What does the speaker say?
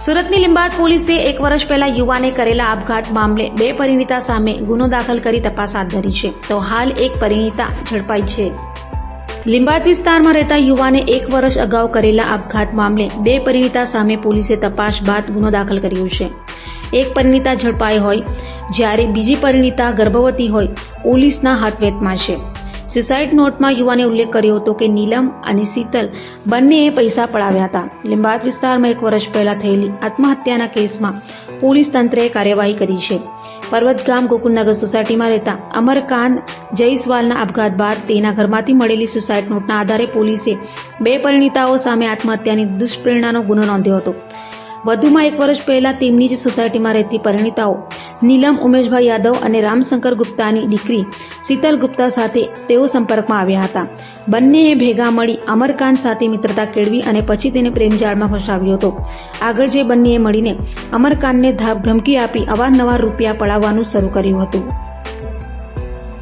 સુરતની લીંબાદ પોલીસે 1 વર્ષ પહેલા યુવાને કરેલા આપઘાત મામલે 2 પરિણીતા સામે ગુનો દાખલ કરી તપાસ હાથ ધરી છે. તો હાલ 1 પરિણીતા ઝડપાઈ છે. લીંબાદ વિસ્તારમાં રહેતા યુવાને 1 વર્ષ અગાઉ કરેલા આપઘાત મામલે 2 પરિણીતા સામે પોલીસે તપાસ બાદ ગુનો દાખલ કર્યો છે. 1 પરિણીતા ઝડપાઈ હોય જ્યારે બીજી પરિણીતા ગર્ભવતી હોય પોલીસના હાથવેતમાં છે. સુસાઇડ નોટમાં યુવાને ઉલ્લેખ કર્યો હતો કે નીલમ અને શીતલ બંનેએ પૈસા પડાવ્યા હતા. લીંબાદ વિસ્તારમાં 1 વર્ષ પહેલા થયેલી આત્મહત્યાના કેસમાં પોલીસ તંત્રએ કાર્યવાહી કરી છે. પર્વત ગામ ગોકુલનગર સોસાયટીમાં રહેતા અમરકાંત જયસ્વાલના આપઘાત બાદ તેના ઘરમાંથી મળેલી સુસાઇડ નોટના આધારે પોલીસે 2 પરિણીતાઓ સામે આત્મહત્યાની દુષ્પ્રેરણાનો ગુનો નોંધ્યો હતો. વધુમાં 1 વર્ષ પહેલા તેમની જ સોસાયટીમાં રહેતી પરિણીતાઓ નીલમ ઉમેશભાઈ યાદવ અને રામશંકર ગુપ્તાની દીકરી શીતલ ગુપ્તા સાથે તેઓ સંપર્કમાં આવ્યા હતા. બંનેએ ભેગા મળી અમરકાંત સાથે મિત્રતા કેળવી અને પછી તેને પ્રેમજાળમાં ફસાવ્યો હતો. આગળ જે બંનેએ મળીને અમરકાંતને ધમકી આપી અવારનવાર રૂપિયા પડાવવાનું શરૂ કર્યું હતું.